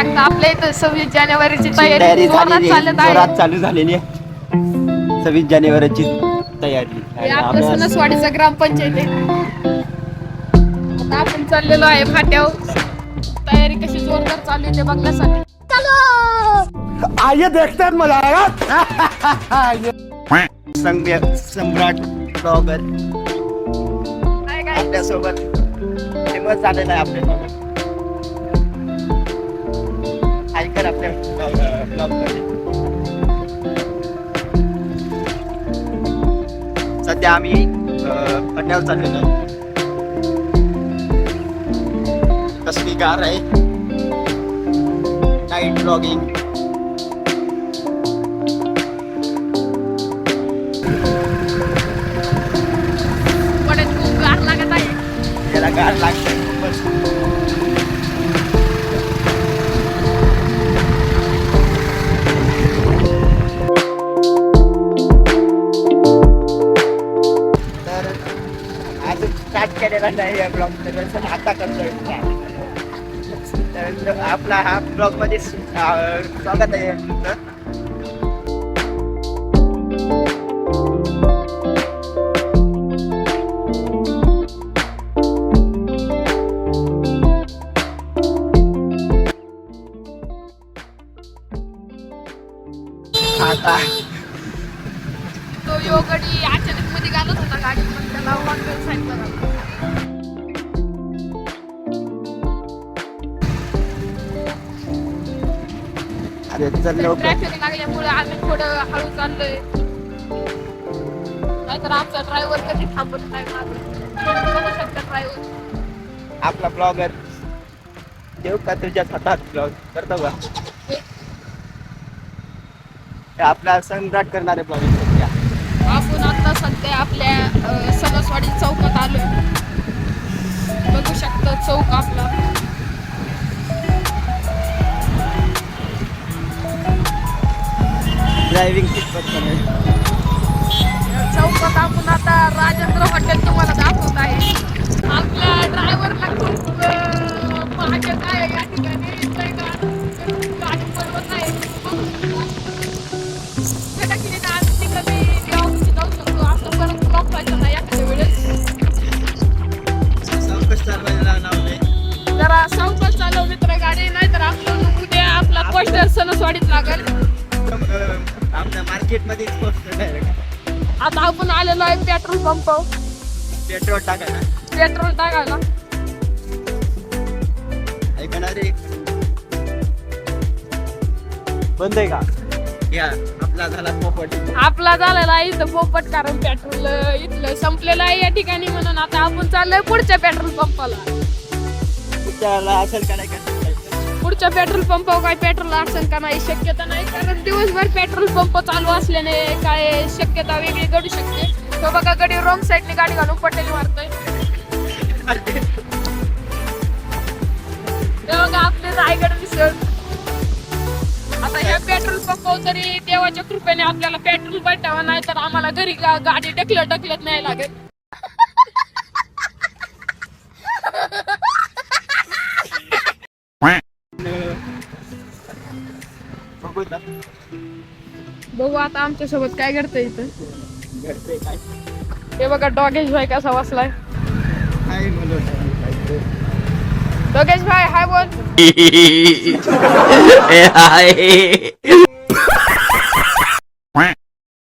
शकता आपल्या इथं 26 जानेवारीची तयारी जोरात चालू झालेली आहे. 26 जानेवारीची तयारी. हे आपलं सणसवाडीचा ग्रामपंचायत आहे. आता आपण चाललेलो आहे फाट्यावर. तयारी कशी जोरदार चालू आहे ते बघण्यासाठी. आइए देखते हैं मजा आएगा. सम्राट ब्लॉगर आपल्यासोबत फेमस झालेला आहे आपल्यासोबत. ऐकर आपल्या ब्लॉगमध्ये. सध्या आम्ही पट्ट्यावर चाललेलो आहे. कसली कार आहे. Night blogging. त्याला गार लागते खूपच. तर अजून स्टार्ट केलेला नाही या ब्लॉग. आता करतोय. तर आपला हा ब्लॉग मध्ये स्वागत आहे. आता तो योगडी अचानक मध्ये घालत होता गाडीत, पण त्याला वाटलं साईडला घालतो. अरे चल लवकर. ट्रॅफिक लागल्यामुळे आम्ही थोडं हळू चाललोय. नाहीतर आमचा ड्रायव्हर कधी थांबत नाही मागं. ड्रायव्हर आपला ब्लॉगर देऊ का तुझ्या हातात ब्लॉग करतो का? आपला सम्राट करणारे ब्लॉगिंग. आपण आता सध्या आपल्या सणसवाडी चौकात आलोय. बघू शकता चौक आपला. ड्रायव्हिंग शिकवत चौकात आपण आता राजेंद्र हॉटेल तुम्हाला दाखवत आहे. आपल्या ड्रायव्हरला खूप महागत आहे या ठिकाणी. गाडी पडवत नाही. जरा सावकाश चालव मित्र गाडी, नाही तर आपलं उद्या आपला पोस्टर सणसवाडीत लागेल. आपल्या मार्केट मध्ये आता आपण आलेलो आहे पेट्रोल पंप. पेट्रोल टाकायला. पेट्रोल टाकायला ऐकणार रे. बंद आहे का? या आपला झाला पोपट. आपला झालेला आहे इथं पोपट, कारण पेट्रोल इथलं संपलेलं आहे या ठिकाणी. म्हणून आता आपण चाललोय पुढच्या पेट्रोल पंपाला. त्याला असेल का नाही का? पुढच्या पेट्रोल पंपावर काय पेट्रोल असेल का नाही शक्यता नाही, कारण दिवसभर पेट्रोल पंप चालू असल्याने काय शक्यता वेगळी घडू शकते. तो बघा गडी रॉंग साईडने गाडी घालून पटेल मारतोय. ते बघा आपले रायगड मिसळ. आता ह्या पेट्रोल पंपावर तरी देवाच्या कृपेने आपल्याला पेट्रोल भेटावं, नाही तर आम्हाला घरी गाडी ढकलत नाही लागेल. बघू आता आमच्या सोबत काय घडतंय इथं. हे बघा डॉगेश भाई कसा बसलाय. डॉगेश भाई हाय बोल.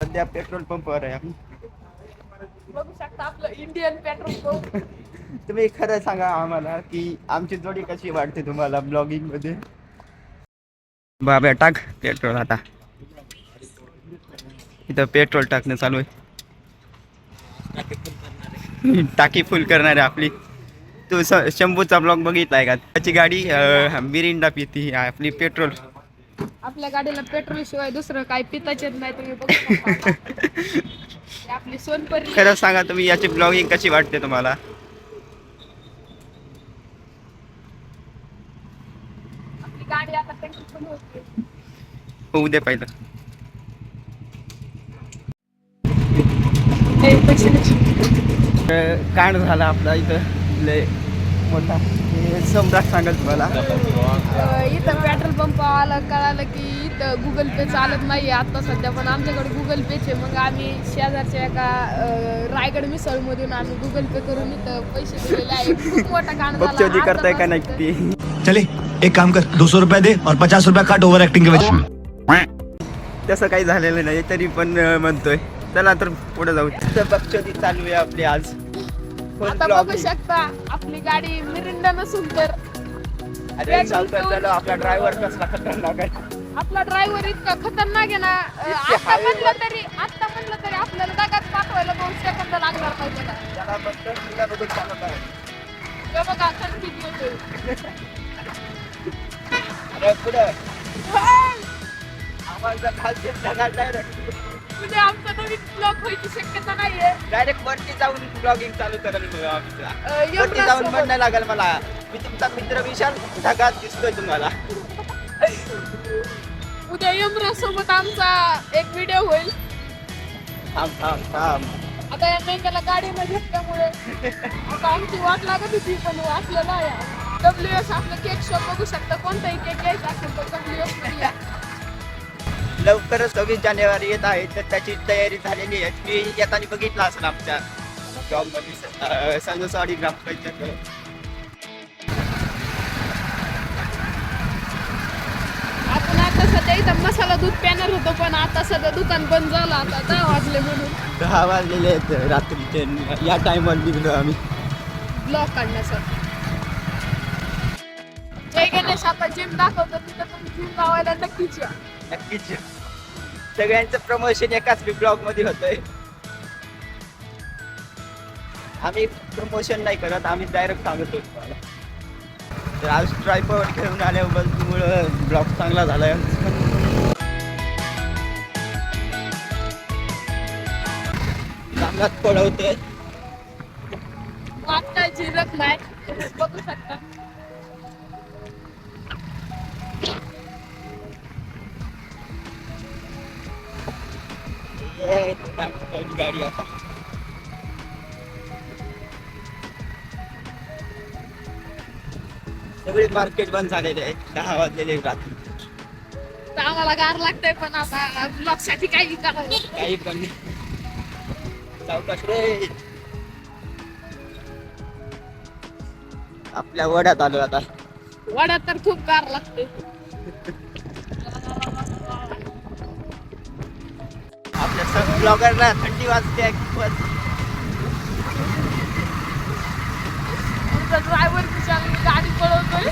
सध्या पेट्रोल पंपवर आहे. बघू शकता आपलं इंडियन पेट्रोल पंप. तुम्ही खरं सांगा आम्हाला की आमची जोडी कशी वाटते तुम्हाला ब्लॉगिंग मध्ये. बाबा टाक पेट्रोल. आता इथं पेट्रोल टाकणं चालू आहे. टाकी फुल करणार आहे आपली. तू शंभूचा ब्लॉग बघितलाय का? त्याची गाडी मिरिंडा पिती आपली पेट्रोल. आपल्या गाडीला पेट्रोल शिवाय दुसरं काही पिताच येत नाही. तुम्ही बघू शकता. आपली सोनपरी. खरं सांगा तुम्ही याची ब्लॉगिंग कशी वाटते तुम्हाला? आपली गाडी आता टँकी फुल होते. होऊ दे पहिलं. कांड झाला आपला इथं लय मोठा. सम्राट सांगेल तुम्हाला. इथं पेट्रोल आम्हाला कळालं की इथं गुगल पे चालत नाही आता सध्या, पण आमच्याकडे गुगल पेचे. मग आम्ही शेजारच्या एका रायगड मिसळमधून आम्ही गुगल पे करून इथं पैसे दिलेले आहे. खूप मोठा कांड बकचोदी करताय का नाही ती? चले एक काम कर 200 रुपया दे और 50 रुपया काट ओवर एक्टिंग के वजह तसं काही झालेलं नाही तरी पण म्हणतोय. चला तर पुढे जाऊ. बकचोदी चालू आहे आपली आज. आता बघू शकता आपली गाडी मिरिंडा नसून तर अरे चलो आपला ड्रायव्हर कसला खतरनाक आहे. आपला ड्रायव्हर इतका खतरनाक आहे ना. आता म्हणलं तरी आपल्याला जागाच पाठवायला 2 सेकंद लागणार पाहिजे का. त्याला फक्त तुला बघून चालत आहे. हे बघा कन्फ्युज होतोय. अरे पुढे आवाज खालचे ढगाळ डायरेक्ट म्हणजे आमचा नवीन ब्लॉग व्हायची शक्यता नाहीये. डायरेक्ट वरती जाऊन ब्लॉगिंग चालू करेल वरती यमराज जाऊन सोबत. म्हणणं लागेल मला मी तुमचा मित्र विशाल ढगात दिसतोय तुम्हाला. उद्या यमराज सोबत आमचा एक व्हिडिओ होईल. थांब थांब थांब. आता या मेंढ्याला गाडीमध्ये घेतल्यामुळे आता आमची वाट लागत होती पण वाचलेला आहे. WS आपलं केक शॉप बघू शकता. कोणताही केक घ्यायचा असेल तर WS मध्ये या. लवकरच 26 जानेवारी येत आहे तर त्याची तयारी झालेली आहे. मी येताना बघितलं असेल आमच्या जॉबमध्ये संजोसाडी ग्रामपंचायत. आपण आता सध्या इथं मसाला दूध पिणार होतो पण आता सध्या दुकान बंद झालं. आता 10 वाजले म्हणून 10 वाजलेले आहेत रात्रीचे. या टाइमवर निघलो आम्ही ब्लॉग काढण्यासाठी. जय गणेश आता जिम दाखवतो तिथं तुम्ही जिम लावायला नक्कीच या. नक्कीच सगळ्यांचं प्रमोशन एकाच ब्लॉग मध्ये होतंय. आम्ही प्रमोशन नाही करत, आम्ही डायरेक्ट सांगतो तुम्हाला. तर आज ट्रायपॉड घेऊन आल्यामुळे ब्लॉग चांगला झालाय. चांगलाच पडवते. आता झिरत नाही बघू शकता. गाडी आता सगळे मार्केट बंद झालेले आहे. 10 वाजलेले रात्री. तर आम्हाला गार लागतंय पण आता ब्लॉग साठी काही करावं. काही पण नाही. सावकाश रे. आपल्या वड्यात आलो आता. वड्यात तर खूप गार लागते. आपल्या सब ब्लॉगरला थंडी वाजते खूपच. ड्रायव्हर विशाल गाडी पळवतोय.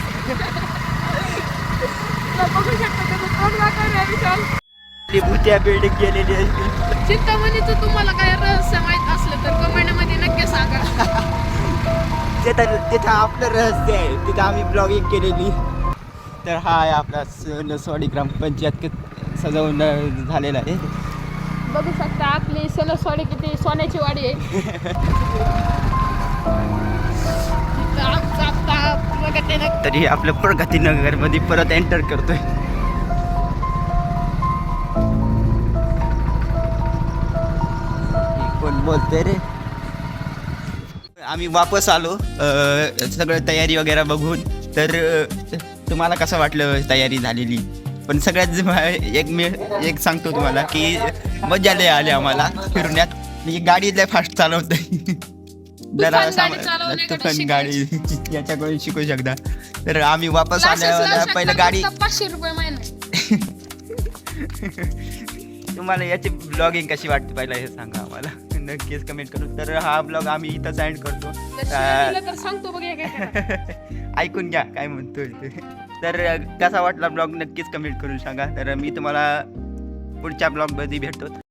बघू शकता त्याचं तोंड वाकड आहे विशाल. भुत्या बिल्डिंग गेलेली आहे. चिंतामणीचं तुम्हाला काय रहस्य माहित असलं तर कमेंट मध्ये नक्की सांगा. तिथं आपलं रहस्य आहे. तिथं आम्ही ब्लॉगिंग केलेली. तर हा आहे आपला सनसवाडी ग्रामपंचायत सजवून झालेला आहे. बघू शकता आपली सणसवाडी किती सोन्याची वाडी आहे. तरी आपल्या प्रगतीनगर मध्ये परत एंटर करतोय. कोण बोलतोय रे. आम्ही वापस आलो सगळं तयारी वगैरे बघून. तर तुम्हाला कसं वाटलं तयारी झालेली? पण सगळ्यात एक सांगतो तुम्हाला की मजा लय आली आम्हाला फिरण्यात. म्हणजे गाडी लय फास्ट चालवतोय. जरा तुफान गाडी याच्याकडून शिकू शकता. तर आम्ही वापस आल्यावर पहिलं गाडी 500 रुपये महिना. तुम्हाला याची ब्लॉगिंग कशी वाटते पहिला हे सांगा आम्हाला नक्कीच कमेंट करून. तर हा ब्लॉग आम्ही इथं सेंड करतो. तर सांगतो बघ ऐकून घ्या काय म्हणतोय ते. तर कसा वाटला ब्लॉग नक्कीच कमेंट करून सांगा. तर मी तुम्हाला पुढच्या ब्लॉगमध्ये भेटतो.